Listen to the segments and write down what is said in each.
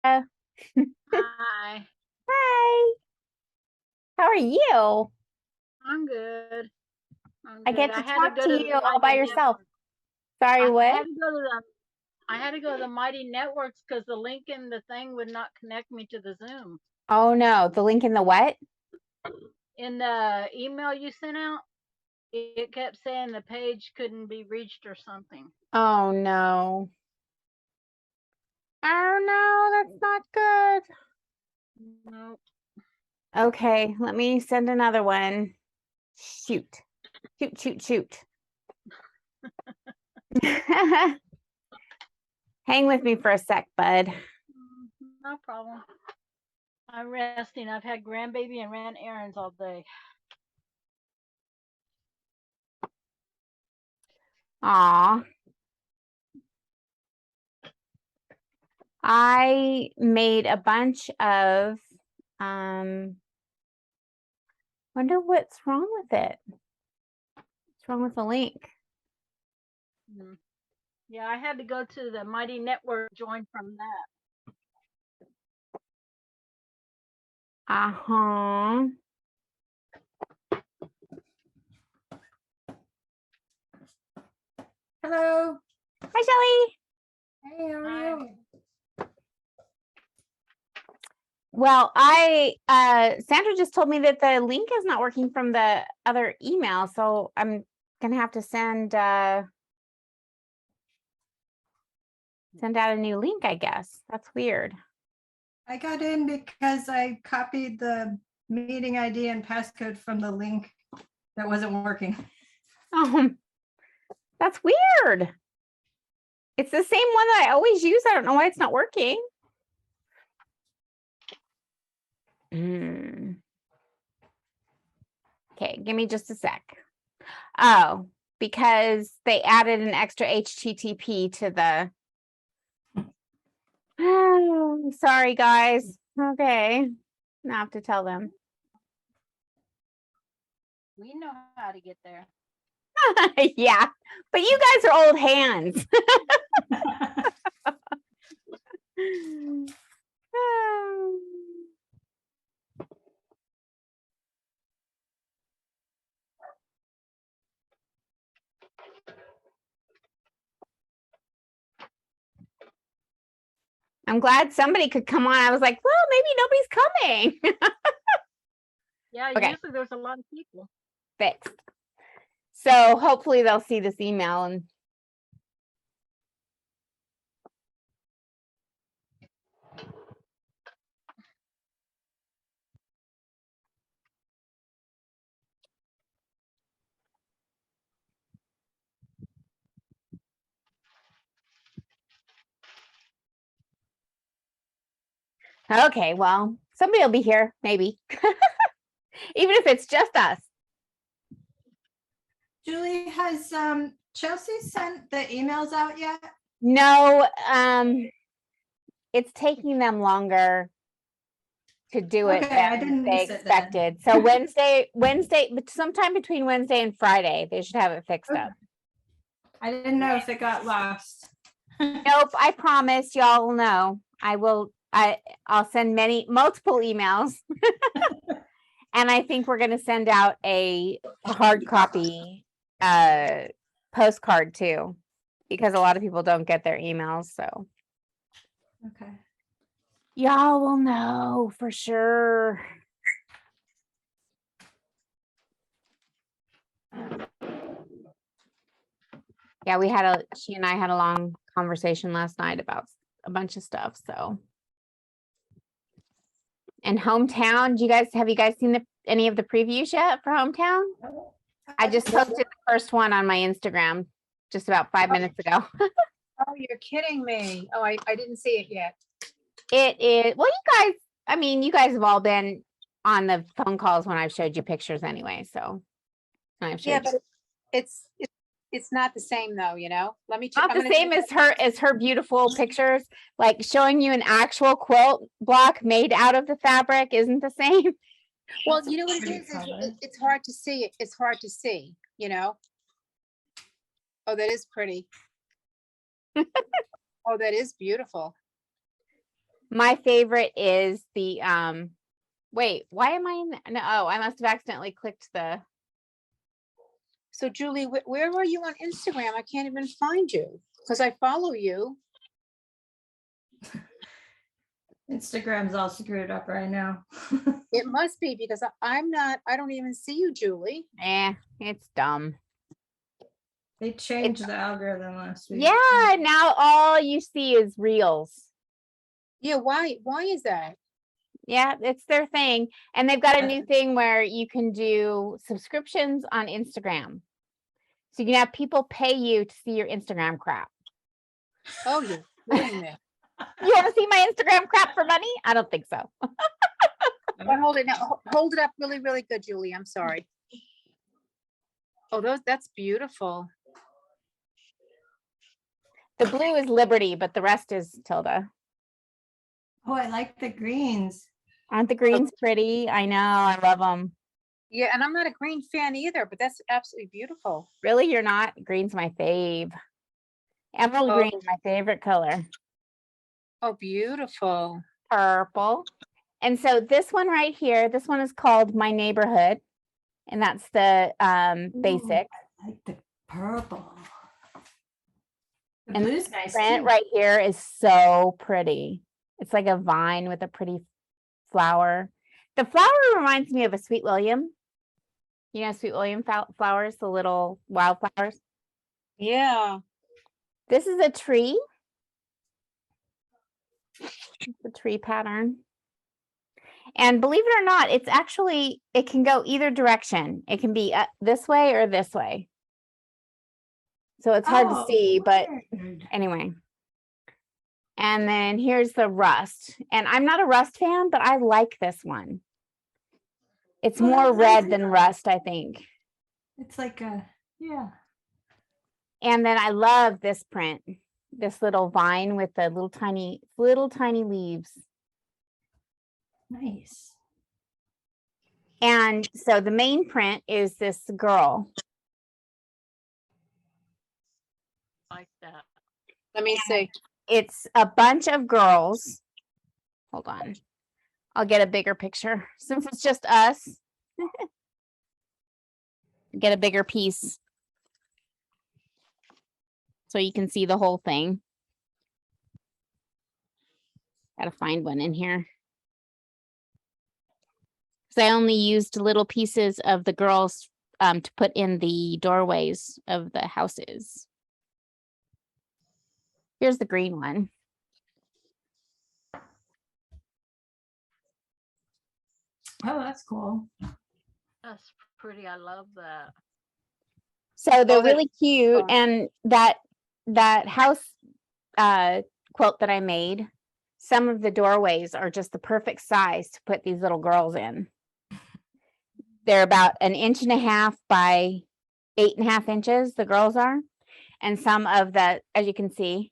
Hi, Hi, how are you? I'm good. I'm I good. get I to had to talk go to to the you all by Mighty yourself. Network. Sorry, I what? had to go to the I had to go to the Mighty Networks because the link in the thing would not connect me to the Zoom. Oh no, the link in the what? In the email you sent out, it kept saying the page couldn't be reached or something. Oh no. Oh no, that's not good. Nope. Okay, let me send another one. Shoot. Shoot, shoot, shoot. Hang with me for a sec, bud. No problem. I'm resting. I've had grandbaby and ran errands all day. Aw. I made a bunch of wonder what's wrong with it. What's wrong with the link? Mm. Yeah, I had to go to the Mighty Network, join from that. Uh-huh. Hello. Hi, Shelly. Hey, how are Hi. you? Well, Sandra just told me that the link is not working from the other email, so I'm gonna have to send out a new link, I guess. That's weird. I got in because I copied the meeting ID and passcode from the link that wasn't working. That's weird. It's the same one that I always use. I don't know why it's not working. Okay, give me just a sec. Oh, because they added an extra HTTP to the. Oh, sorry, guys. Okay, now I have to tell them. We know how to get there. Yeah, but you guys are old hands. I'm glad somebody could come on. I was like, well, maybe nobody's coming. Yeah, Okay. usually there's a lot of people. Fixed. So hopefully they'll see this email and okay, well, somebody will be here, maybe. Even if it's just us. Julie, has Chelsea sent the emails out yet? No, it's taking them longer to do it Okay, I than didn't they miss it then. expected. So Wednesday, but sometime between Wednesday and Friday, they should have it fixed Okay. up. I didn't know if it got lost. Nope, I promise y'all will know. I'll send multiple emails. And I think we're gonna send out a hard copy postcard too, because a lot of people don't get their emails. So Okay. y'all will know for sure. Yeah, she and I had a long conversation last night about a bunch of stuff. So, and hometown, have you guys seen any of the previews yet for hometown? I just posted the first one on my Instagram just about 5 minutes ago. Oh, you're kidding me. Oh, I didn't see it yet. It is, well, you guys have all been on the phone calls when I've showed you pictures anyway, so. Yeah, but it's not the same though, you know? Let me check. Not the same as her beautiful pictures, like showing you an actual quilt block made out of the fabric isn't the same. Well, That's a you know what it pretty is? color. It's hard to see. It's hard to see, you know? Oh, that is pretty. Oh, that is beautiful. My favorite is the, wait, why am I no, oh, I must have accidentally clicked the, So Julie, where are you on Instagram? I can't even find you because I follow you. Instagram's all screwed up right now. It must be because I'm not, I don't even see you, Julie. it's dumb. They changed the algorithm last week. Yeah, now all you see is reels. Yeah, why is that? Yeah, it's their thing. And they've got a new thing where you can do subscriptions on Instagram. So you can have people pay you to see your Instagram crap. Oh, you're kidding me. You want to see my Instagram crap for money? I don't think so. But hold it now. Hold it up really, really good, Julie. I'm sorry. Oh, that's beautiful. The blue is Liberty, but the rest is Tilda. Oh, I like the greens. Aren't the greens pretty? I know, I love them. Yeah, and I'm not a green fan either, but that's absolutely beautiful. Really, you're not? Green's my fave. Emerald Oh. green, my favorite color. Oh, beautiful. Purple. And so this one right here, this one is called My Neighborhood. And that's the basic. I like the purple. The And blue's nice Print too. right here is so pretty. It's like a vine with a pretty flower. The flower reminds me of a Sweet William. You know, Sweet William flowers, the little wildflowers. Yeah. This is a tree. It's a tree pattern. And believe it or not, it's actually, it can go either direction. It can be this way or this way. So it's hard to Oh, see, but weird. anyway. And then here's the rust. And I'm not a rust fan, but I like this one. It's Oh, more that's red nice. than rust, I think. It's like a, yeah. And then I love this print, this little vine with the little tiny leaves. Nice. And so the main print is this girl. Like that. Let me see. It's a bunch of girls. Hold on. I'll get a bigger picture since it's just us. Get a bigger piece so you can see the whole thing. Gotta find one in here. So I only used little pieces of the girls to put in the doorways of the houses. Here's the green one. Oh, that's cool. That's pretty. I love that. So they're Oh, that's really cute. fun. And that house quilt that I made, some of the doorways are just the perfect size to put these little girls in. They're about 1.5 by 8.5 inches, the girls are. And some of the, as you can see,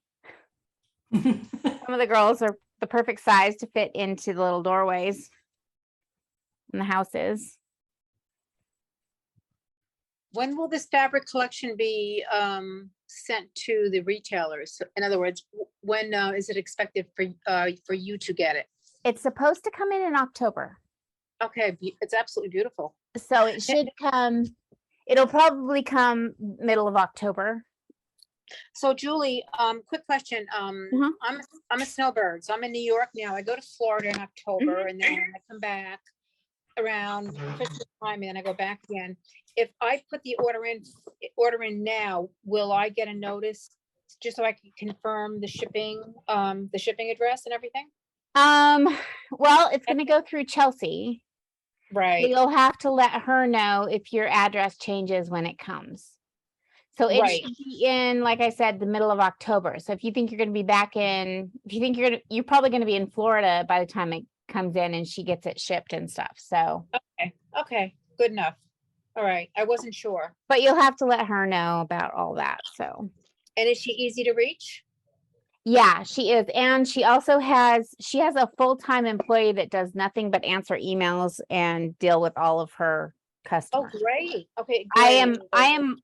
some of the girls are the perfect size to fit into the little doorways in the houses. When will this fabric collection be sent to the retailers? In other words, when is it expected for you to get it? It's supposed to come in October. Okay, it's absolutely beautiful. So it should come, it'll probably come middle of October. So Julie, quick question. I'm a snowbird, so I'm in New York now. I go to Florida in October, and then I come back around Christmas time, and then I go back again. If I put the order in now, will I get a notice just so I can confirm the shipping address and everything? Well, it's going to go through Chelsea. Right. You'll have to let her know if your address changes when it comes. So it Right. should be in, like I said, the middle of October. So if you think you're going to be back in, if you think you're probably going to be in Florida by the time it comes in and she gets it shipped and stuff. So, Okay, good enough. All right, I wasn't sure. but you'll have to let her know about all that. So, And is she easy to reach? yeah, she is. And she also has a full-time employee that does nothing but answer emails and deal with all of her customer. great. Okay, I great.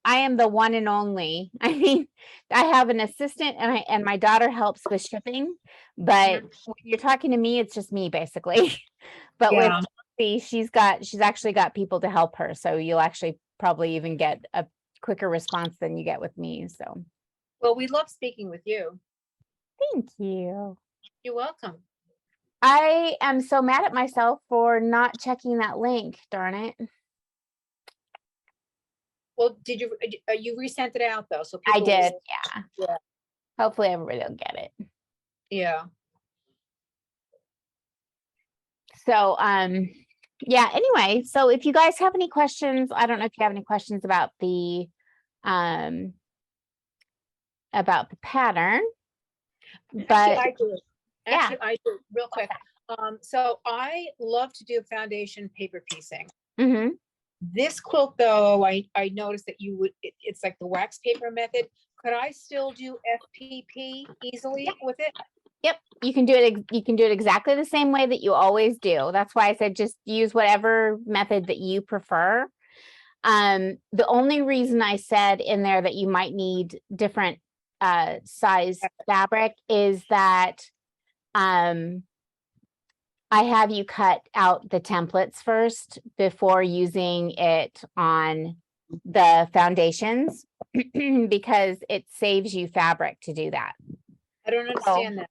am the one and only. I mean, I have an assistant and my daughter helps with shipping, but when you're talking to me, it's just me basically. But with Yeah. Sophie, she's actually got people to help her. So you'll actually probably even get a quicker response than you get with me. So Well, we love speaking with you. thank you. You're welcome. I am so mad at myself for not checking that link, darn it. Well, did you resent it out though? So I people did, will- yeah. Yeah. Hopefully everybody will get it. Yeah. So, yeah, anyway, so if you guys have any questions, I don't know if you have any questions about the pattern, Actually, but I do. yeah. Actually, I do, real quick. So I love to do foundation paper piecing. Mhm. This quilt though, I noticed that it's like the wax paper method. Could I still do FPP easily with it? Yep, you can do it. You can do it exactly the same way that you always do. That's why I said just use whatever method that you prefer. The only reason I said in there that you might need different size fabric is that I have you cut out the templates first before using it on the foundations because it saves you fabric to do that. I don't understand that.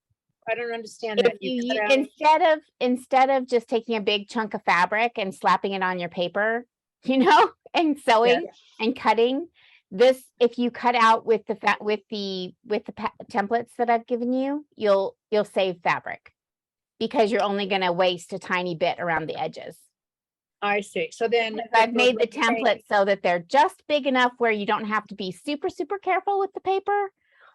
I don't understand If that. you cut out- instead of just taking a big chunk of fabric and slapping it on your paper, and sewing and cutting this, if you cut out with the templates that I've given you, you'll save fabric because you're only going to waste a tiny bit around the edges. I see. So then Because I've made the templates so that they're just big enough where you don't have to be super, super careful with the paper,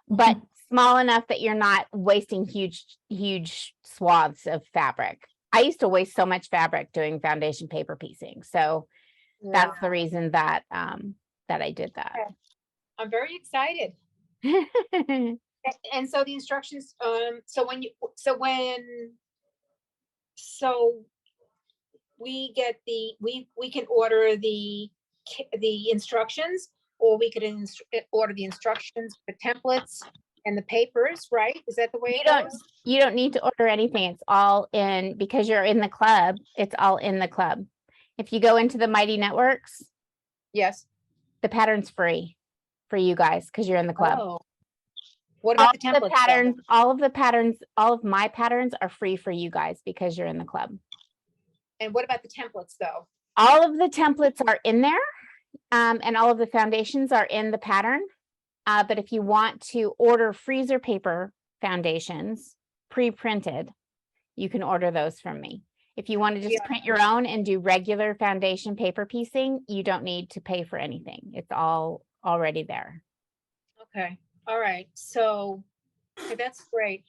but small enough that you're not wasting huge swaths of fabric. I used to waste so much fabric doing foundation paper piecing. So that's the reason that that I did that. I'm very excited. And so the instructions, so we get we can order the instructions, or we could order the instructions, the templates and the papers, right? Is that the way it goes? You don't need to order anything. It's all in because you're in the club. It's all in the club. If you go into the Mighty Networks, Yes. the pattern's free for you guys because you're in the club. Oh. What All about the templates? patterns, all of my patterns are free for you guys because you're in the club. And what about the templates though? All of the templates are in there, and all of the foundations are in the pattern. But if you want to order freezer paper foundations pre-printed, you can order those from me. If you want to just print your own and do regular foundation paper piecing, you don't need to pay for anything. It's all already there. Okay. All right. So okay, that's great.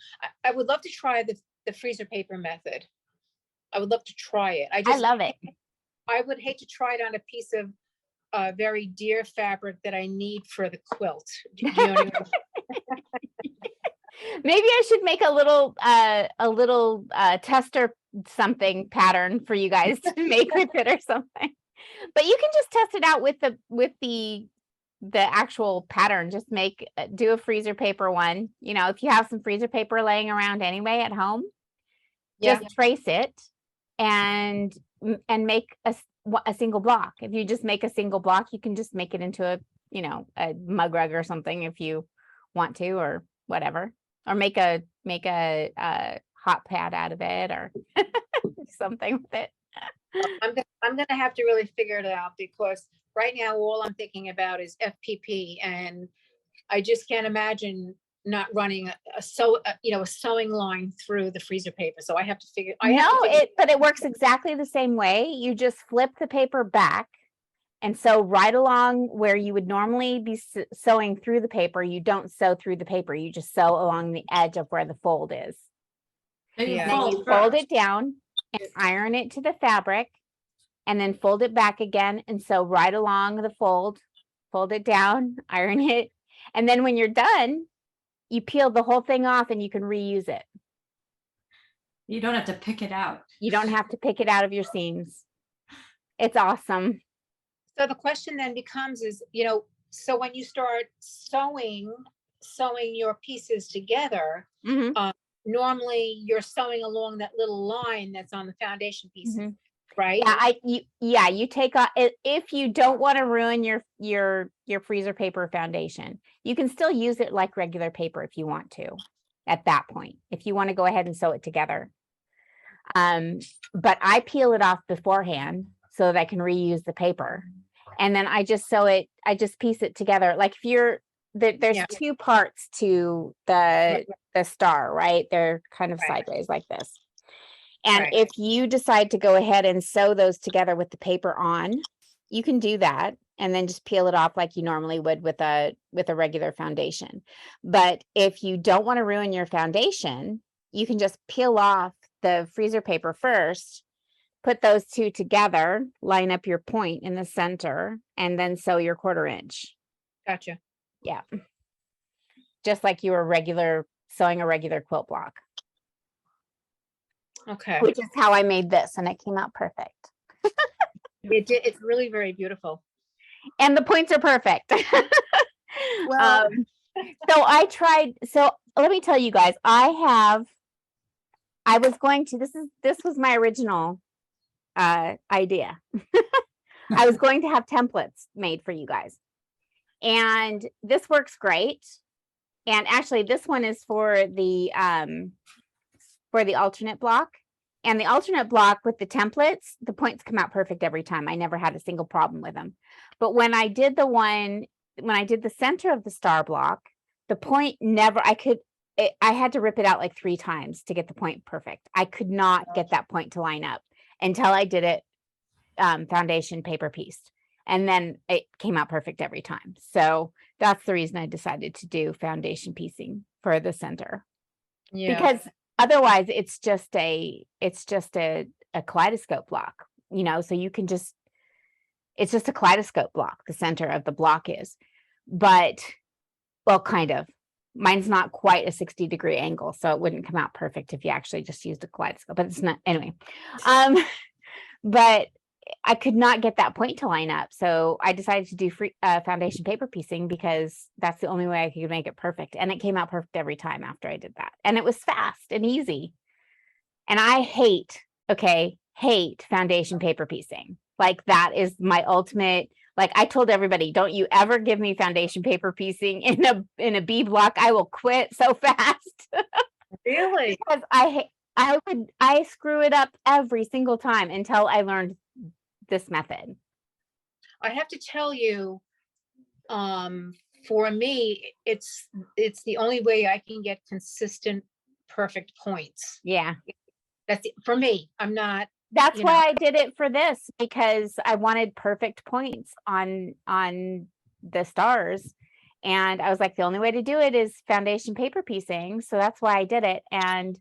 I would love to try the freezer paper method. I would love to try it. I love it. I would hate to try it on a piece of very dear fabric that I need for the quilt. Do you know what I mean? Maybe I should make a little tester something pattern for you guys to make with it or something. But you can just test it out with the actual pattern. Just do a freezer paper one. If you have some freezer paper laying around anyway at home, just trace it and make a single block. If you just make a single block, you can just make it into a mug rug or something if you want to, or whatever, or make a hot pad out of it or something with it. I'm gonna have to really figure it out because right now all I'm thinking about is FPP, and I just can't imagine not running a sewing line through the freezer paper. So I have to figure. But it works exactly the same way. You just flip the paper back and sew right along where you would normally be sewing through the paper. You don't sew through the paper. You just sew along the edge of where the fold is. And you And then you fold it down and iron it to the fabric, and then fold it back again and sew right along the fold it down, iron it. And then when you're done, you peel the whole thing off and you can reuse it. You don't have to pick it out. You don't have to pick it out of your seams. It's awesome. So the question then becomes is, so when you start sewing your pieces together, Mhm, normally you're sewing along that little line that's on the foundation piece, mhm. right? You take off if you don't want to ruin your freezer paper foundation, you can still use it like regular paper if you want to at that point, if you want to go ahead and sew it together. But I peel it off beforehand so that I can reuse the paper. And then I just piece it together. Like if there's Yeah. two parts to the star, right? They're kind of Right. sideways like this. And Right. if you decide to go ahead and sew those together with the paper on, you can do that and then just peel it off like you normally would with a regular foundation. But if you don't want to ruin your foundation, you can just peel off the freezer paper first, put those two together, line up your point in the center, and then sew your 1/4 inch. Gotcha. Yeah. Just like you were sewing a regular quilt block. Okay. Which is how I made this, and it came out perfect. It's really very beautiful. And the points are perfect. Well, So let me tell you guys, this was my original idea. I was going to have templates made for you guys. And this works great. And actually this one is for the alternate block. And the alternate block with the templates, the points come out perfect every time. I never had a single problem with them. But when I did the center of the star block, the point I had to rip it out like 3 times to get the point perfect. I could not get that point to line up until I did it foundation paper pieced. And then it came out perfect every time. So that's the reason I decided to do foundation piecing for the center. yeah. Because otherwise it's just a kaleidoscope block, so you can it's just a kaleidoscope block. The center of the block is, but well, kind of. Mine's not quite a 60-degree angle, so it wouldn't come out perfect if you actually just used a kaleidoscope, but it's not anyway. But I could not get that point to line up. So I decided to do foundation paper piecing because that's the only way I could make it perfect. And it came out perfect every time after I did that. And it was fast and easy. And I hate foundation paper piecing. Like that is my ultimate, like I told everybody, don't you ever give me foundation paper piecing in a B block. I will quit so fast. Really? Because I screw it up every single time until I learned this method. I have to tell you, for me, it's the only way I can get consistent, perfect points. Yeah. For me. I'm not. That's why I did it for this, because I wanted perfect points on the stars. And I was like, the only way to do it is foundation paper piecing. So that's why I did it. And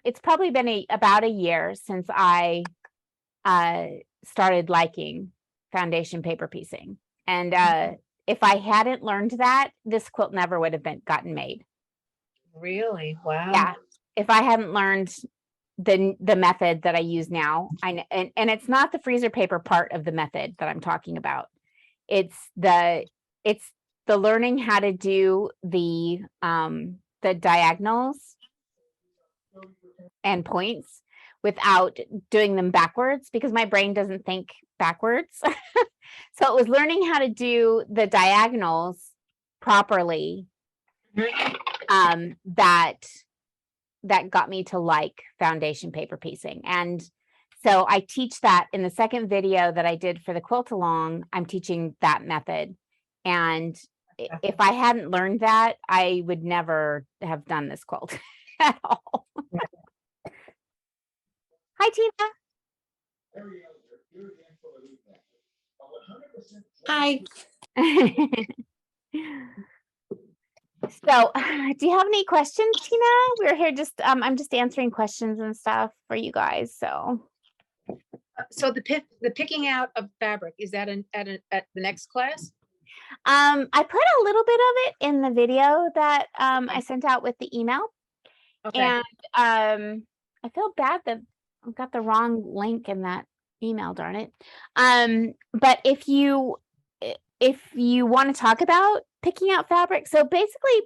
it's probably been about a year since I started liking foundation paper piecing. And if I hadn't learned that, this quilt never would have gotten made. Really? Wow. Yeah. If I hadn't learned the method that I use now, and it's not the freezer paper part of the method that I'm talking about. It's the learning how to do the diagonals and points without doing them backwards, because my brain doesn't think backwards. So it was learning how to do the diagonals properly that got me to like foundation paper piecing. And so I teach that in the second video that I did for the quilt along. I'm teaching that method. And if I hadn't learned that, I would never have done this quilt at all. Hi, Tina. Hi. So, do you have any questions, Tina? We're here I'm just answering questions and stuff for you guys. So So the picking out of fabric, is that at the next class? I put a little bit of it in the video that I sent out with the email. Okay. And I feel bad that I've got the wrong link in that email, darn it. But if you want to talk about picking out fabric, so basically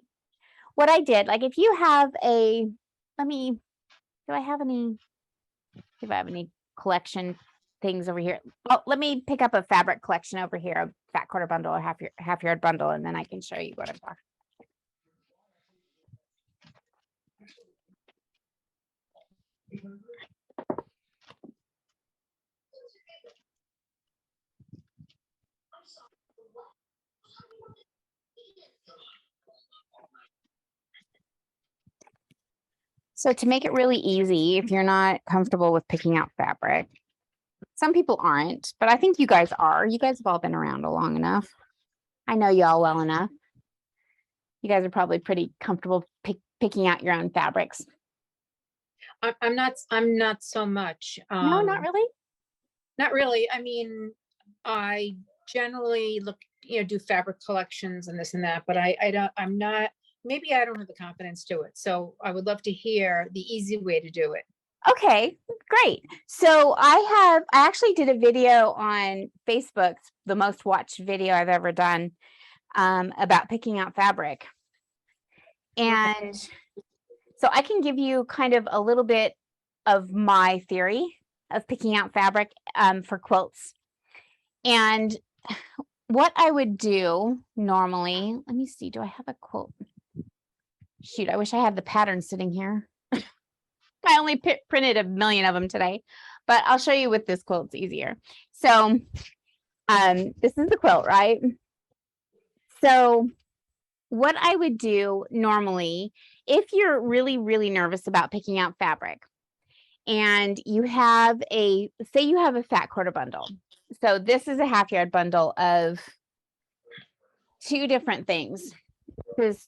what I did, like if you have do I have any collection things over here? Oh, let me pick up a fabric collection over here, a fat quarter bundle or half yard bundle, and then I can show you what I'm talking. So to make it really easy, if you're not comfortable with picking out fabric, some people aren't, but I think you guys are. You guys have all been around long enough. I know y'all well enough. You guys are probably pretty comfortable picking out your own fabrics. I'm not so much. No, not really. Not really. I mean, I generally do fabric collections and this and that, but maybe I don't have the confidence to it. So I would love to hear the easy way to do it. Okay, great. So I actually did a video on Facebook, the most watched video I've ever done, about picking out fabric. And so I can give you kind of a little bit of my theory of picking out fabric for quilts. And what I would do normally, let me see, do I have a quilt? Shoot, I wish I had the pattern sitting here. I only printed a million of them today, but I'll show you with this quilt, it's easier. So this is the quilt, right? So what I would do normally, if you're really, really nervous about picking out fabric and you have say you have a fat quarter bundle. So this is a half yard bundle of two different things. This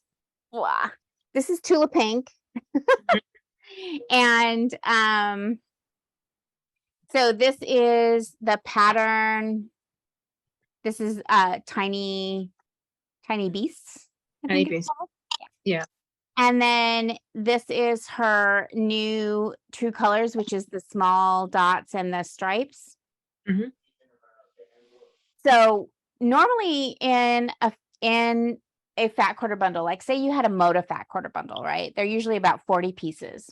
is Tulip Pink. And so this is the pattern. This is Tiny Beasts. Tiny Beasts. Yeah. And then this is her new True Colors, which is the small dots and the stripes. Mm-hmm. So normally in a fat quarter bundle, like say you had a Moda fat quarter bundle, right? They're usually about 40 pieces.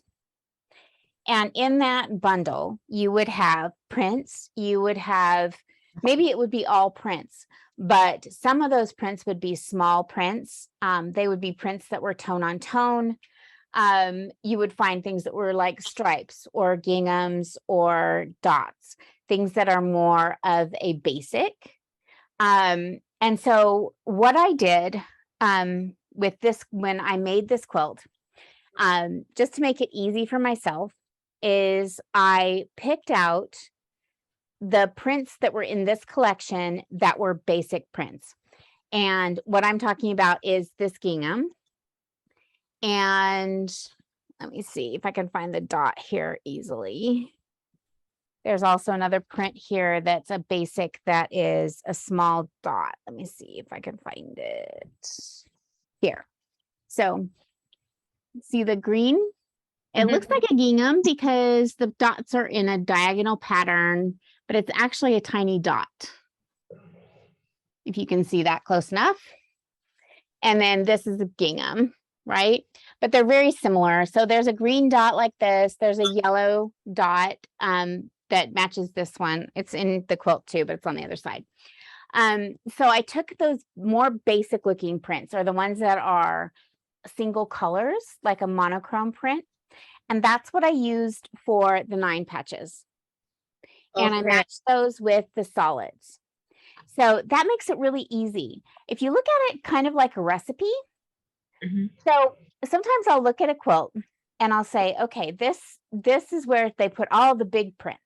And in that bundle, you would have prints, you would have, maybe it would be all prints, but some of those prints would be small prints. They would be prints that were tone on tone. You would find things that were like stripes or ginghams or dots, things that are more of a basic. And so what I did with this, when I made this quilt, just to make it easy for myself, is I picked out the prints that were in this collection that were basic prints. And what I'm talking about is this gingham. And let me see if I can find the dot here easily. There's also another print here that's a basic that is a small dot. Let me see if I can find it here. So see the green? It looks like a gingham because the dots are in a diagonal pattern, but it's actually a tiny dot. If you can see that close enough. And then this is a gingham, right? But they're very similar. So there's a green dot like this. There's a yellow dot that matches this one. It's in the quilt too, but it's on the other side. So I took those more basic looking prints, or the ones that are single colors, like a monochrome print. And that's what I used for the 9 patches. Okay. And I matched those with the solids. So that makes it really easy. If you look at it kind of like a recipe. So sometimes I'll look at a quilt and I'll say, okay, this is where they put all the big prints.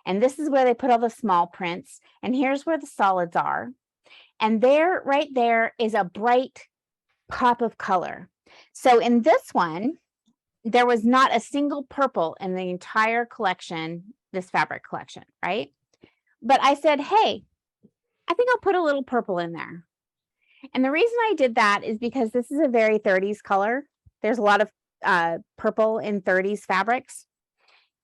And this is where they put all the small prints. And here's where the solids are. And there, right there is a bright pop of color. So in this one, there was not a single purple in the entire collection, this fabric collection, right? But I said, hey, I think I'll put a little purple in there. And the reason I did that is because this is a very 30s color. There's a lot of purple in 30s fabrics.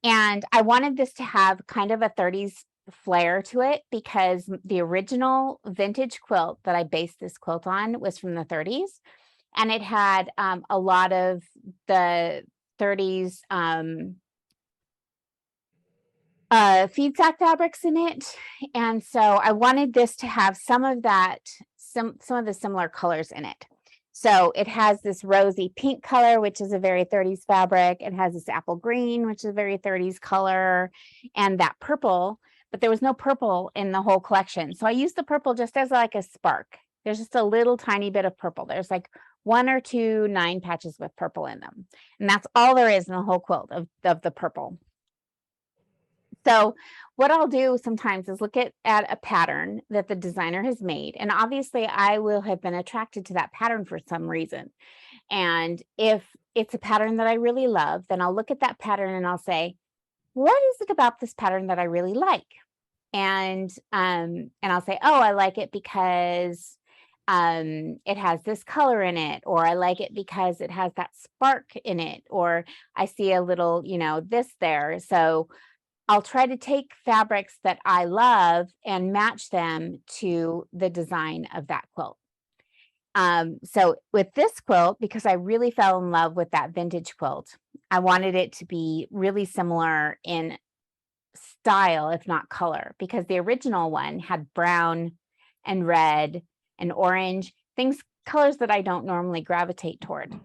And I wanted this to have kind of a 30s flair to it because the original vintage quilt that I based this quilt on was from the 30s. And it had a lot of the 30s feed sack fabrics in it. And so I wanted this to have some of that, some of the similar colors in it. So it has this rosy pink color, which is a very 30s fabric. It has this apple green, which is a very 30s color, and that purple, but there was no purple in the whole collection. So I used the purple just as like a spark. There's just a little tiny bit of purple. There's like 1 or 2 9 patches with purple in them. And that's all there is in the whole quilt of the purple. So what I'll do sometimes is look at a pattern that the designer has made. And obviously I will have been attracted to that pattern for some reason. And if it's a pattern that I really love, then I'll look at that pattern and I'll say, what is it about this pattern that I really like? And I'll say, oh, I like it because it has this color in it, or I like it because it has that spark in it, or I see a little, this there. So I'll try to take fabrics that I love and match them to the design of that quilt. So with this quilt, because I really fell in love with that vintage quilt, I wanted it to be really similar in style, if not color, because the original one had brown and red and orange, colors that I don't normally gravitate toward.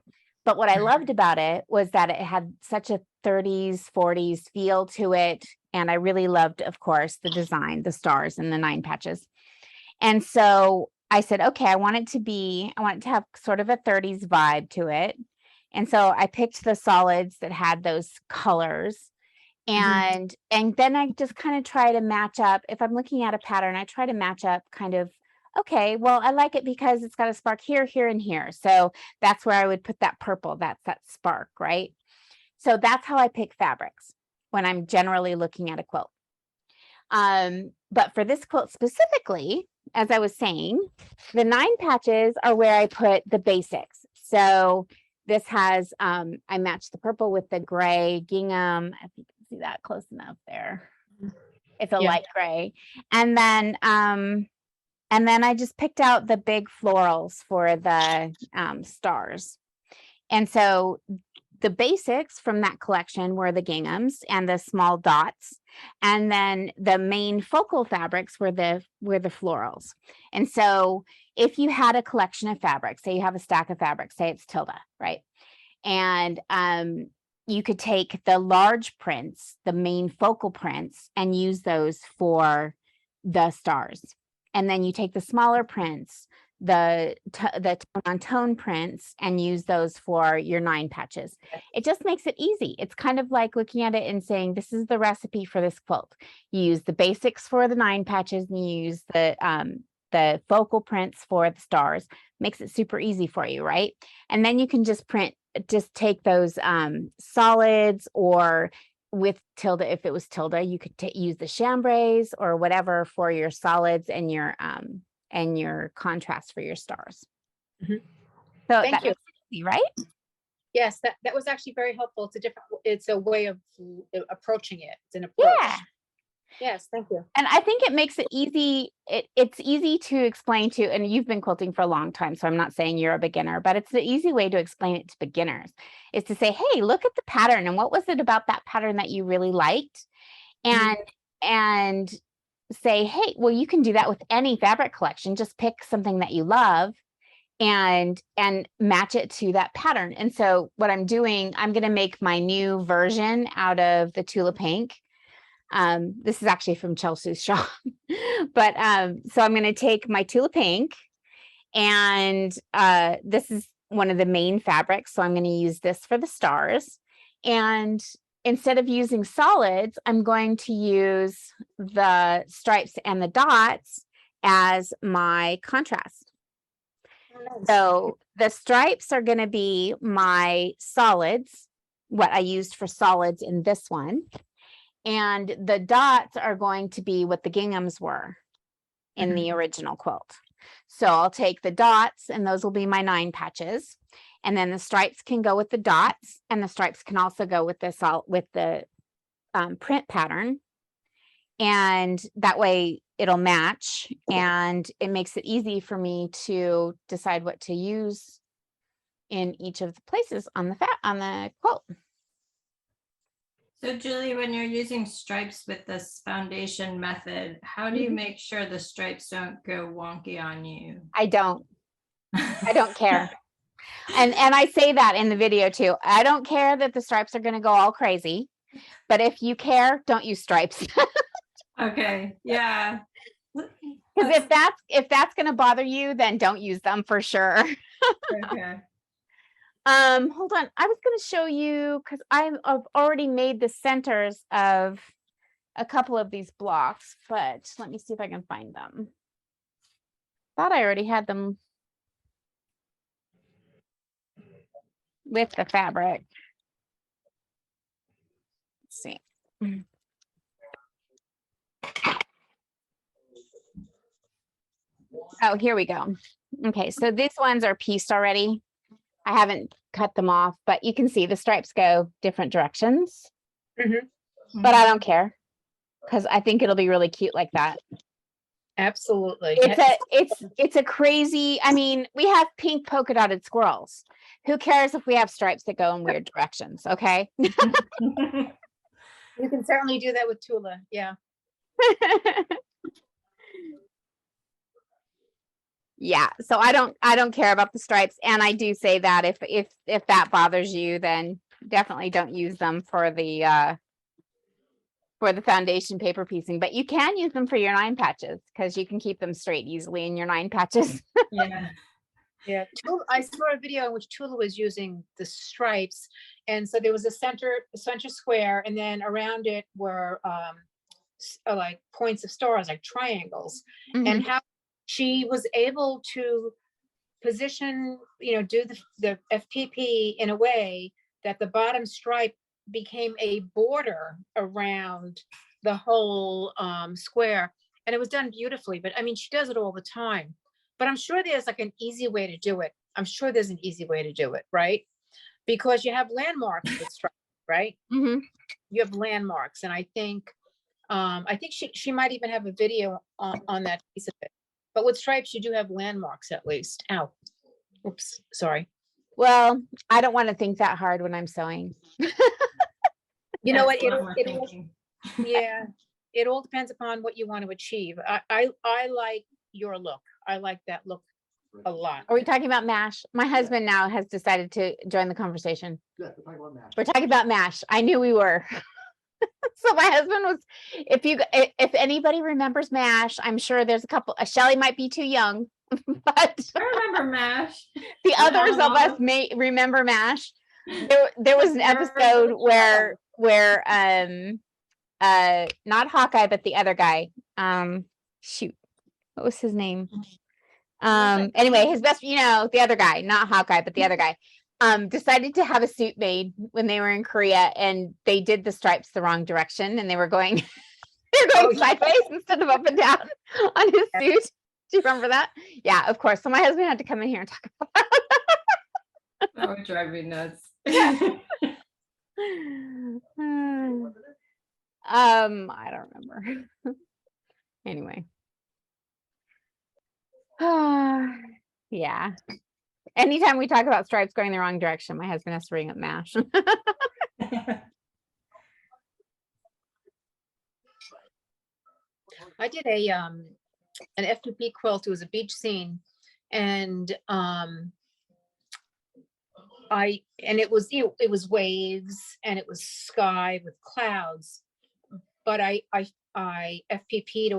But what I loved about it was that it had such a 30s, 40s feel to it. And I really loved, of course, the design, the stars and the 9 patches. And so I said, okay, I want it to have sort of a 30s vibe to it. And so I picked the solids that had those colors. And then I just kind of try to match up. If I'm looking at a pattern, I try to match up kind of, okay, well, I like it because it's got a spark here, here, and here. So that's where I would put that purple. That's that spark, right? So that's how I pick fabrics when I'm generally looking at a quilt. But for this quilt specifically, as I was saying, the 9 patches are where I put the basics. So this has, I matched the purple with the gray gingham. I think you can see that close enough there. It's a light gray. And then I just picked out the big florals for the stars. And so the basics from that collection were the ginghams and the small dots. And then the main focal fabrics were the florals. And so if you had a collection of fabrics, say you have a stack of fabrics, say it's Tilda, right? And you could take the large prints, the main focal prints, and use those for the stars. And then you take the smaller prints, the tone on tone prints, and use those for your 9 patches. It just makes it easy. It's kind of like looking at it and saying, this is the recipe for this quilt. You use the basics for the 9 patches, and you use the focal prints for the stars. Makes it super easy for you, right? And then you can just take those solids, or with Tilda, if it was Tilda, you could use the chambrays or whatever for your solids and your contrast for your stars. So Thank you. Easy, right? Yes, that was actually very helpful. It's a way of approaching it. It's an approach. Yeah. Yes, thank you. And I think it makes it easy. It's easy to explain to, and you've been quilting for a long time, so I'm not saying you're a beginner, but it's the easy way to explain it to beginners is to say, hey, look at the pattern, and what was it about that pattern that you really liked? And say, hey, well, you can do that with any fabric collection. Just pick something that you love and match it to that pattern. And so what I'm doing, I'm going to make my new version out of the Tula Pink. This is actually from Chelsea's shop, but so I'm going to take my Tula Pink, and this is one of the main fabrics, so I'm going to use this for the stars. And instead of using solids, I'm going to use the stripes and the dots as my contrast. So the stripes are going to be my solids, what I used for solids in this one. And the dots are going to be what the ginghams were in the original quilt. So I'll take the dots, and those will be my 9 patches. And then the stripes can go with the dots, and the stripes can also go with the print pattern. And that way it'll match, and it makes it easy for me to decide what to use in each of the places on the quilt. So Julie, when you're using stripes with this foundation method, how do you make sure the stripes don't go wonky on you? I don't care. And I say that in the video too. I don't care that the stripes are going to go all crazy, but if you care, don't use stripes. Okay, yeah. Because if that's going to bother you, then don't use them for sure. Okay. Hold on. I was going to show you, because I've already made the centers of a couple of these blocks, but let me see if I can find them. Thought I already had them with the fabric. Let's see. Oh, here we go. Okay, so these ones are pieced already. I haven't cut them off, but you can see the stripes go different directions. But I don't care, because I think it'll be really cute like that. Absolutely. It's a crazy, I mean, we have pink polka dotted squirrels. Who cares if we have stripes that go in weird directions, okay? You can certainly do that with Tula. Yeah. Yeah, so I don't care about the stripes, and I do say that if that bothers you, then definitely don't use them for the foundation paper piecing, but you can use them for your 9 patches, because you can keep them straight easily in your 9 patches. Yeah. Yeah, I saw a video in which Tula was using the stripes, and so there was a center square, and then around it were like points of stars, like triangles, and how she was able to position, do the FPP in a way that the bottom stripe became a border around the whole square, and it was done beautifully. But I mean, she does it all the time. But I'm sure there's like an easy way to do it. I'm sure there's an easy way to do it, right? Because you have landmarks with stripes, right? You have landmarks, and I think she might even have a video on that piece of it. But with stripes, you do have landmarks at least. Ow. Oops, sorry. Well, I don't want to think that hard when I'm sewing. You know what? Yeah. It all depends upon what you want to achieve. I like your look. I like that look a lot. Are we talking about MASH? My husband now has decided to join the conversation. Yeah, we're talking about MASH. We're talking about MASH. I knew we were. So my husband was, if anybody remembers MASH, I'm sure there's a couple, Shelly might be too young, but I remember MASH. the others of us may remember MASH. There was an episode where not Hawkeye, but the other guy, shoot, what was his name? Anyway, his best, the other guy, not Hawkeye, but the other guy, decided to have a suit made when they were in Korea, and they did the stripes the wrong direction, and they were going sideways instead of up and down on his suit. Do you remember that? Yeah, of course. So my husband had to come in here and talk about that. That would drive me nuts. I don't remember. Anyway. Yeah. Anytime we talk about stripes going the wrong direction, my husband has to bring up MASH. I did an FPP quilt. It was a beach scene, and it was waves, and it was sky with clouds, but I FPP'd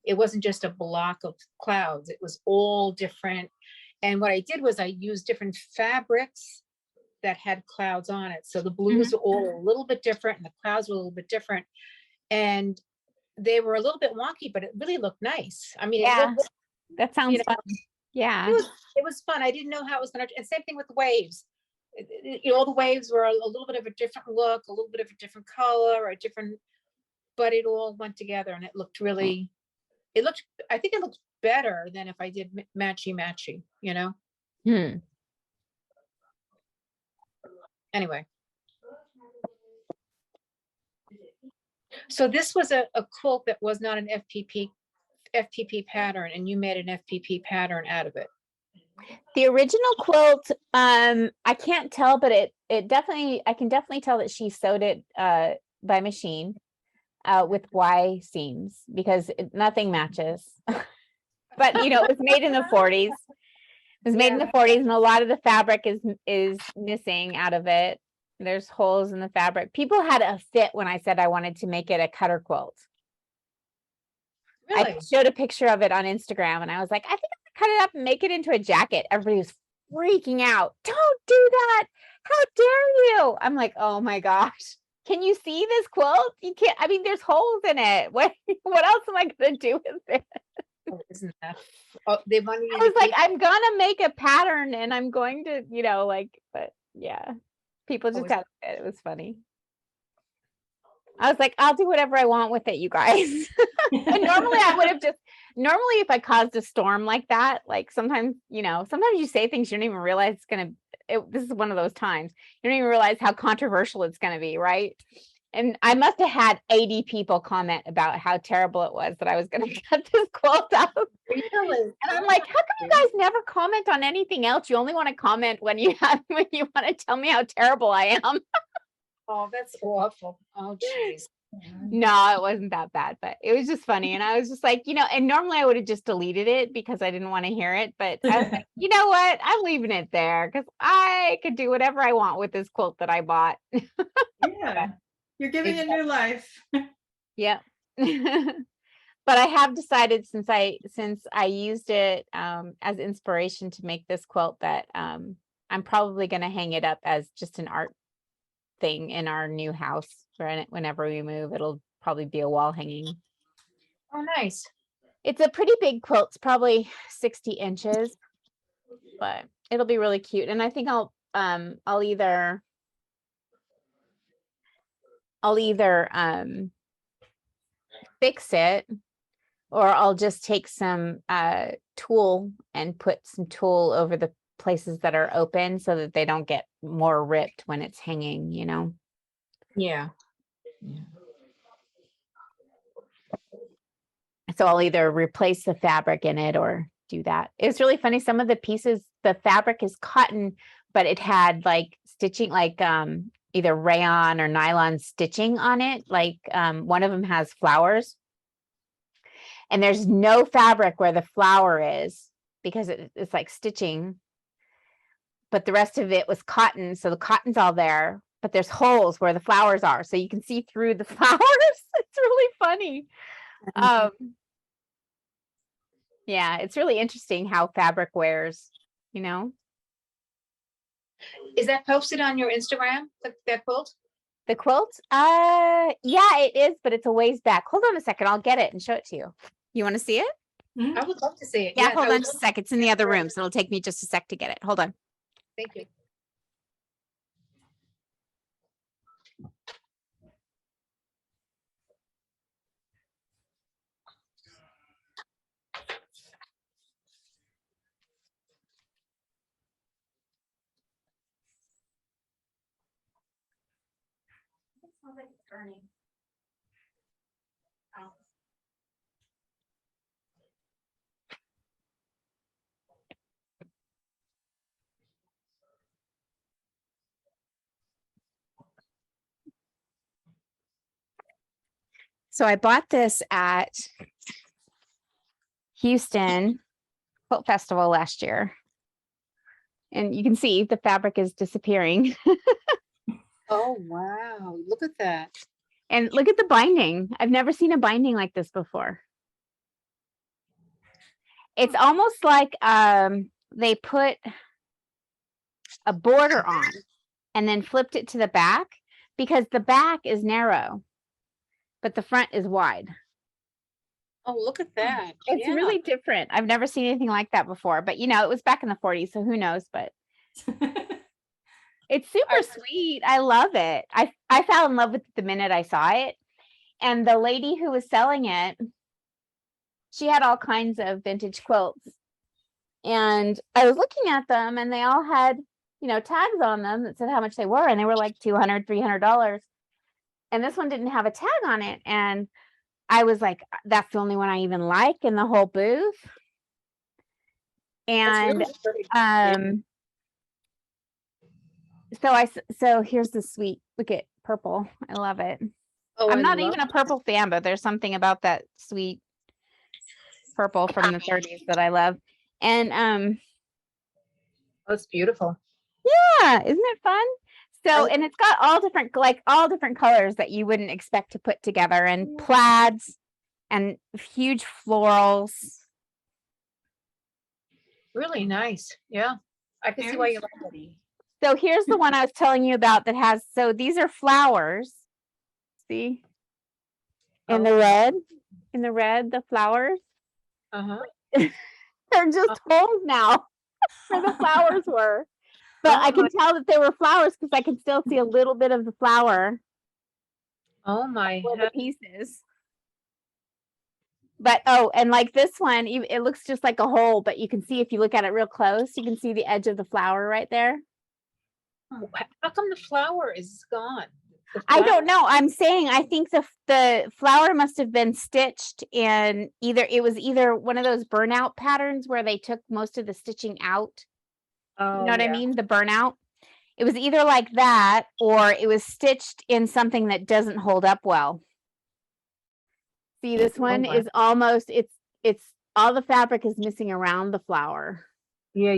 it wasn't just a block of clouds, it was all different. And what I did was I used different fabrics that had clouds on it. So the blues were all a little bit different, and the clouds were a little bit different, and they were a little bit wonky, but it really looked nice. I mean, yeah, that sounds fun. Yeah, it was fun. I didn't know how it was going to, and same thing with the waves. All the waves were a little bit of a different look, a little bit of a different color, but it all went together, and it looked I think it looked better than if I did matchy, Anyway. So this was a quilt that was not an FPP pattern, and you made an FPP pattern out of it. The original quilt, I can't tell, but it definitely, I can definitely tell that she sewed it by machine with Y seams because nothing matches. But you know, it was made in the 40s. It was made in the 40s, and a lot of the fabric is missing out of it. There's holes in the fabric. People had a fit when I said I wanted to make it a cutter quilt. Really? I showed a picture of it on Instagram, and I was like, I think I'm gonna cut it up and make it into a jacket. Everybody was freaking out. Don't do that. How dare you? I'm like, oh my gosh. Can you see this quilt? You can't. I mean, there's holes in it. What else am I gonna do with it? Oh, isn't that? Oh, they wanted you I to was like, keep- I'm gonna make a pattern and I'm going to, you know, like, but yeah, people just is- had it. It was funny. I was like, I'll do whatever I want with it, you guys. And normally I would have normally if I caused a storm like that, like sometimes, you know, sometimes you say things you don't even realize this is one of those times. You don't even realize how controversial it's gonna be, right? And I must have had 80 people comment about how terrible it was that I was gonna cut this quilt up. Really? And I'm like, how come you guys never comment on anything else? You only want to comment when you want to tell me how terrible I am. Oh, that's awful. Oh, jeez. No, it wasn't that bad, but it was just funny. And I was just like, you know, and normally I would have just deleted it because I didn't want to hear it. But I was like, you know what? I'm leaving it there because I could do whatever I want with this quilt that I bought. Yeah, you're giving it new life. Yep. But I have decided since I used it as inspiration to make this quilt that I'm probably going to hang it up as just an art thing in our new house. Whenever we move, it'll probably be a wall hanging. Oh, nice. It's a pretty big quilt. It's probably 60 inches, but it'll be really cute. And I think I'll either fix it, or I'll just take some tulle and put some tulle over the places that are open so that they don't get more ripped when it's hanging, you know? Yeah. So I'll either replace the fabric in it or do that. It's really funny. Some of the pieces, the fabric is cotton, but it had like stitching, like either rayon or nylon stitching on it. Like one of them has flowers. And there's no fabric where the flower is because it's like stitching. But the rest of it was cotton. So the cotton's all there, but there's holes where the flowers are. So you can see through the flowers. It's really funny. Yeah, it's really interesting how fabric wears, you know? Is that posted on your Instagram, that quilt? The quilt? Yeah, it is, but it's a ways back. Hold on a second. I'll get it and show it to you. You want to see it? I would love to see it. Yeah, Yes, hold I on would just a love- sec. It's in the other room, so it'll take me just a sec to get it. Hold on. Thank you. So I bought this at Houston Quilt Festival last year. And you can see the fabric is disappearing. Oh, wow. Look at that. And look at the binding. I've never seen a binding like this before. It's almost like they put a border on and then flipped it to the back because the back is narrow, but the front is wide. Oh, look at that. It's Yeah. really different. I've never seen anything like that before, but you know, it was back in the 40s, so who knows, but it's super sweet. I love it. I fell in love with it the minute I saw it. And the lady who was selling it, she had all kinds of vintage quilts. And I was looking at them and they all had, you know, tags on them that said how much they were. And they were like $200, $300. and this one didn't have a tag on it. And I was like, that's the only one I even like in the whole booth. That's And really pretty. Yeah. so here's the sweet, look at purple. I love it. Oh, I'm I not love even a purple fan, but there's something about that sweet purple from the 30s that I love. And Oh, it's beautiful. yeah, isn't it fun? So, and it's got all different colors that you wouldn't expect to put together, and plaids and huge florals. Really nice. Yeah. I can see why you like it. So here's the one I was telling you about that has, so these are flowers. See? In the red, the flowers. Uh-huh. They're just holes now where the flowers were. But I can tell that they were flowers because I can still see a little bit of the flower. Oh my The pieces. But oh, and like this one, it looks just like a hole, but you can see if you look at it real close, you can see the edge of the flower right there. How come the flower is gone? I don't know. I'm saying I think the flower must have been stitched in it was either one of those burnout patterns where they took most of the stitching out. Oh, You know what I yeah. mean? The burnout. It was either like that or it was stitched in something that doesn't hold up well. See, this one is almost, it's all the fabric is missing around the flower. Yeah,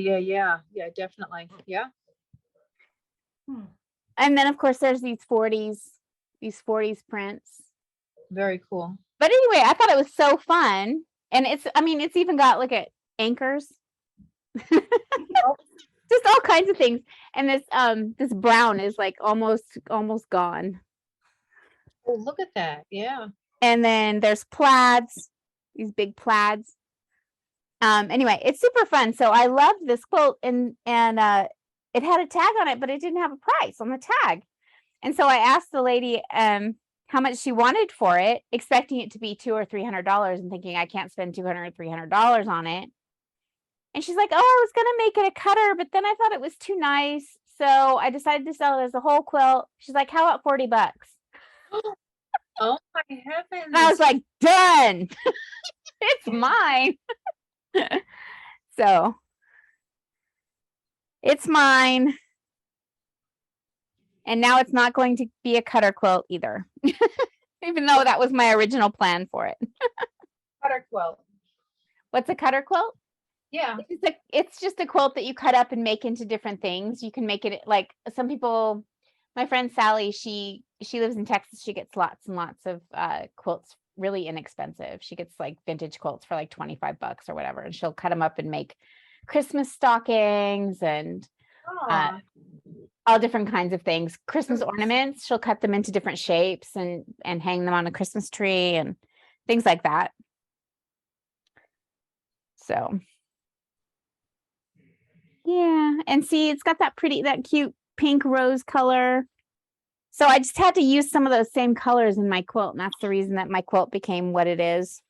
definitely. Yeah. And then of course there's these 40s prints. Very cool. But anyway, I thought it was so fun. And it's even got, look at anchors. Just all kinds of things. And this brown is like almost gone. Oh, look at that. Yeah. And then there's plaids, these big plaids. Anyway, it's super fun. So I love this quilt, and it had a tag on it, but it didn't have a price on the tag. And so I asked the lady how much she wanted for it, expecting it to be $200 or $300 and thinking I can't spend $200 or $300 on it. And she's like, oh, I was gonna make it a cutter, but then I thought it was too nice, so I decided to sell it as a whole quilt. She's like, how about $40? Oh my heavens. And I was like, done. It's mine. So it's mine. And now it's not going to be a cutter quilt either, even though that was my original plan for it. Cutter quilt. What's a cutter quilt? Yeah. It's just a quilt that you cut up and make into different things. You can make it like some people, my friend Sally, she lives in Texas. She gets lots and lots of quilts, really inexpensive. She gets like vintage quilts for like $25 or whatever. And she'll cut them up and make Christmas stockings and all different kinds of things. Christmas ornaments, she'll cut them into different shapes and hang them on a Christmas tree and things like that. So yeah, and see, it's got that cute pink rose color. So I just had to use some of those same colors in my quilt, and that's the reason that my quilt became what it is.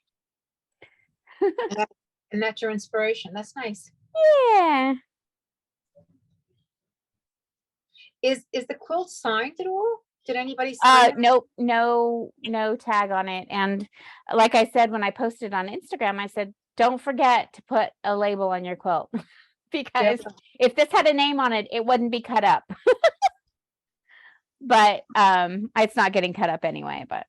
And that's your inspiration. That's nice. Yeah. Is the quilt signed at all? Did anybody sign it? Nope, no tag on it. And like I said, when I posted on Instagram, I said, don't forget to put a label on your quilt because if this had a name on it, it wouldn't be cut up. But it's not getting cut up anyway, but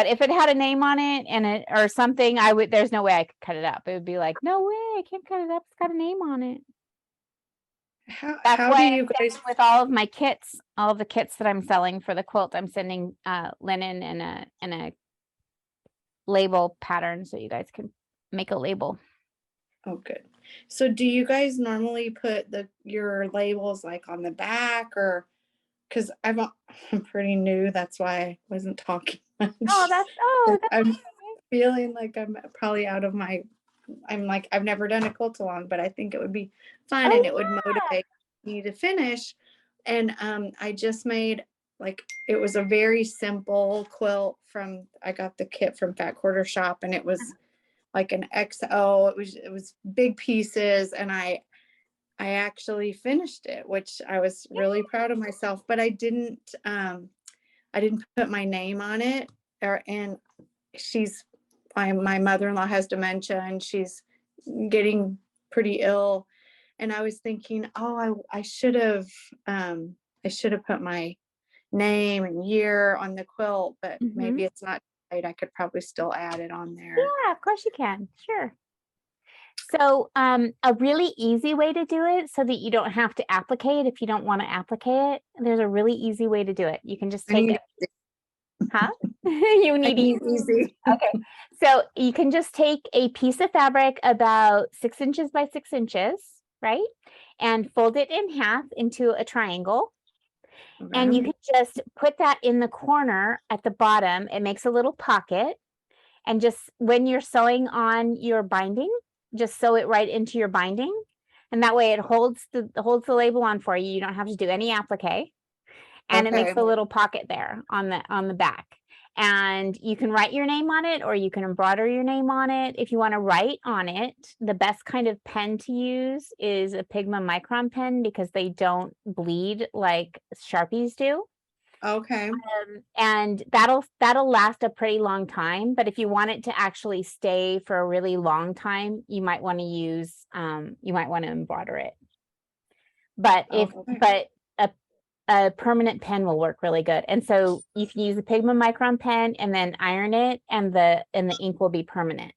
if it had a name on it and or something, there's no way I could cut it up. It would be like, no way, I can't cut it up. It's got a name on it. How do you guys with all of my kits, all of the kits that I'm selling for the quilt, I'm sending linen and a label pattern so you guys can make a label. Oh, good. So do you guys normally put your labels like on the back, or because I'm pretty new, that's why I wasn't talking much. I'm feeling like I'm probably out of my, I'm like, I've never done a quilt along, but I think it would be fun and it would motivate me to finish. And I just made, like, it was a very simple quilt I got the kit from Fat Quarter Shop, and it was like an XO. It was big pieces, and I actually finished it, which I was really proud of myself, but I didn't put my name on it. And my mother-in-law has dementia and she's getting pretty ill. And I was thinking, oh, I should have put my name and year on the quilt, but maybe it's not right. I could probably still add it on there. Yeah, of course you can. Sure. So a really easy way to do it so that you don't have to applicate if you don't want to applicate it, there's a really easy way to do it. You can just take it. Huh? You need easy. Okay. So you can just take a piece of fabric about 6 inches by 6 inches, right? And fold it in half into a triangle. And you can just put that in the corner at the bottom. It makes a little pocket. And just when you're sewing on your binding, just sew it right into your binding. And that way it holds the label on for you. You don't have to do any applique. And it makes a little pocket there on the back. And you can write your name on it or you can embroider your name on it. If you want to write on it, the best kind of pen to use is a Pigma Micron pen because they don't bleed like Sharpies do. Okay. And that'll last a pretty long time. But if you want it to actually stay for a really long time, you might want to embroider it. But a permanent pen will work really good. And so you can use a Pigma Micron pen and then iron it and the ink will be permanent.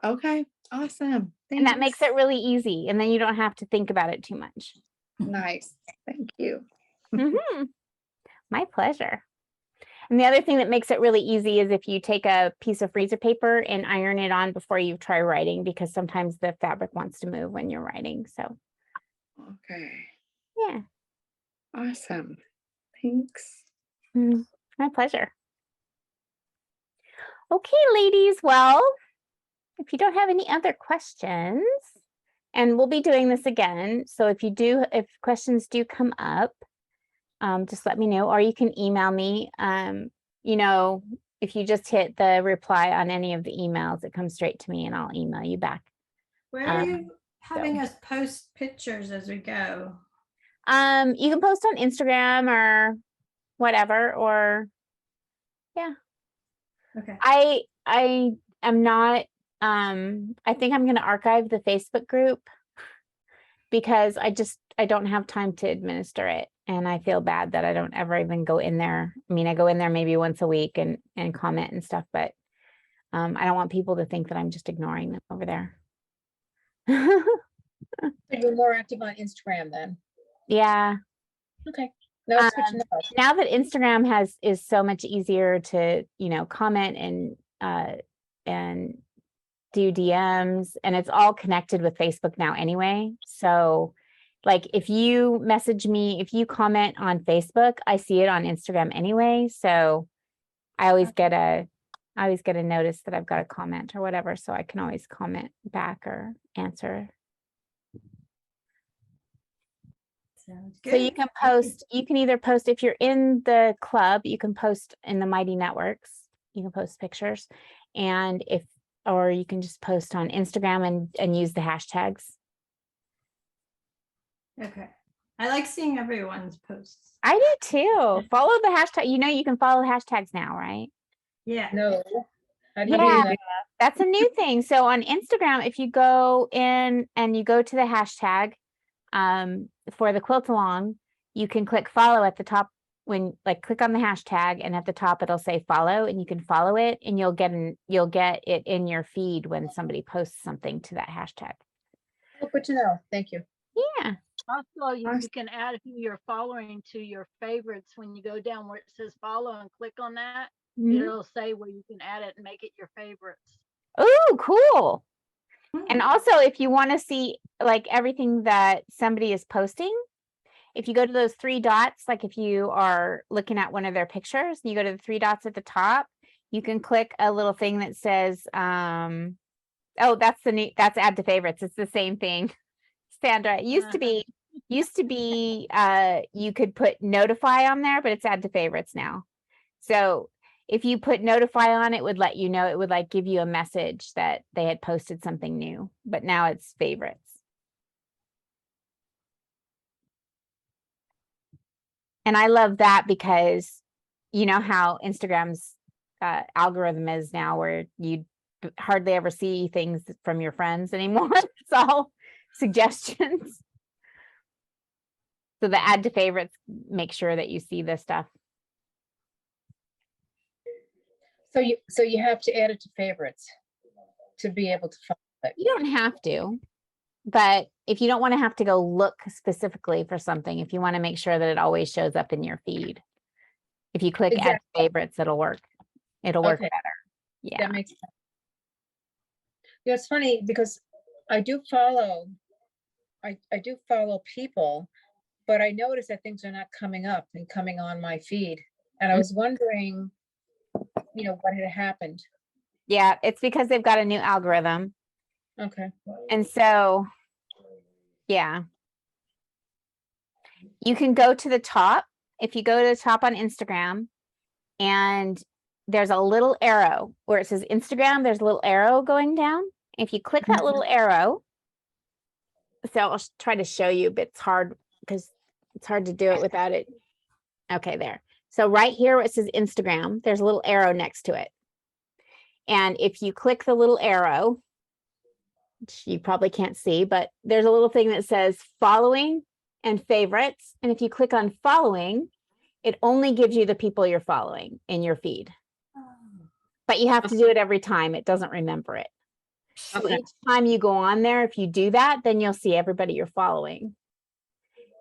Okay. Awesome. Thanks. And that makes it really easy. And then you don't have to think about it too much. Nice. Thank you. My pleasure. And the other thing that makes it really easy is if you take a piece of freezer paper and iron it on before you try writing, because sometimes the fabric wants to move when you're writing. So, okay. Yeah. Awesome. Thanks. My pleasure. Okay, ladies. Well, if you don't have any other questions, and we'll be doing this again. So if questions do come up, just let me know, or you can email me. If you just hit the reply on any of the emails, it comes straight to me and I'll email you back. Where are you having us post pictures as we go? You can post on Instagram or whatever, or yeah. Okay. I am not, I think I'm going to archive the Facebook group because I don't have time to administer it. And I feel bad that I don't ever even go in there. I mean, I go in there maybe once a week and comment and stuff, but I don't want people to think that I'm just ignoring them over there. You're more active on Instagram then. Yeah. Okay. No, it's good to know. Now that Instagram is so much easier to, comment and do DMs, and it's all connected with Facebook now anyway. So like if you message me, if you comment on Facebook, I see it on Instagram anyway. So I always get a notice that I've got a comment or whatever. So I can always comment back or answer. Sounds good. So you can post, you can either post, if you're in the club, you can post in the Mighty Networks, you can post pictures, or you can just post on Instagram and use the hashtags. Okay. I like seeing everyone's posts. I do too. Follow the hashtag. You can follow hashtags now, right? Yeah. No. How do you do Yeah, that? that's a new thing. So on Instagram, if you go in and you go to the hashtag for the quilt along, you can click follow at the top click on the hashtag, and at the top it'll say follow, and you can follow it, and you'll get it in your feed when somebody posts something to that hashtag. Oh, good to know. Thank you. Yeah. Also, you can add who you're following to your favorites. When you go down where it says follow and click on that, it'll say where you can add it and make it your favorites. Oh, cool. And also, if you want to see like everything that somebody is posting, if you go to those 3 dots, like if you are looking at one of their pictures, and you go to the 3 dots at the top, you can click a little thing that says, that's add to favorites. It's the same thing. Sandra, it used to be you could put notify on there, but it's add to favorites now. So if you put notify on, it would let you know, it would like give you a message that they had posted something new, but now it's favorites. And I love that because you know how Instagram's algorithm is now, where you hardly ever see things from your friends anymore. It's all suggestions. So the add to favorites, make sure that you see this stuff. So you have to add it to favorites to be able to find it. You don't have to, but if you don't want to have to go look specifically for something, if you want to make sure that it always shows up in your feed, if you click add to favorites, it'll work. It'll work Okay. better. Yeah. That makes sense. Yeah, it's funny because I do follow people, but I notice that things are not coming up and coming on my feed. And I was wondering, what had happened. Yeah, it's because they've got a new algorithm. Okay. And so, yeah. You can go to the top. If you go to the top on Instagram, and there's a little arrow where it says Instagram, there's a little arrow going down. If you click that little arrow, so I'll try to show you, but it's hard because it's hard to do it without it. Okay, there. So right here where it says Instagram, there's a little arrow next to it. And if you click the little arrow, which you probably can't see, but there's a little thing that says following and favorites. And if you click on following, it only gives you the people you're following in your feed. But you have to do it every time. It doesn't remember it. So Okay. each time you go on there, if you do that, then you'll see everybody you're following.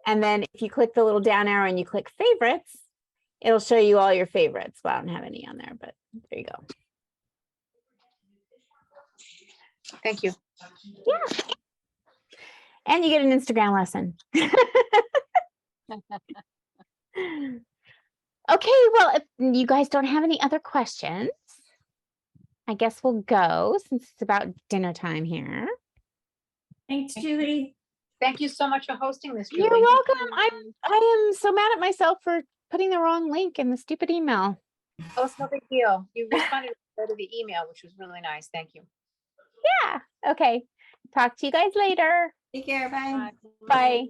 And then if you click the little down arrow and you click favorites, it'll show you all your favorites. Well, I don't have any on there, but there you go. Thank you. Yeah. And you get an Instagram lesson. Okay, well, if you guys don't have any other questions, I guess we'll go since it's about dinner time here. Thanks, Julie. Thank you so much for hosting this, Julie. You're welcome. I am so mad at myself for putting the wrong link in the stupid email. Oh, it's no big deal. You responded to the email, which was really nice. Thank you. Yeah. Okay. Talk to you guys later. Take care. Bye. Bye.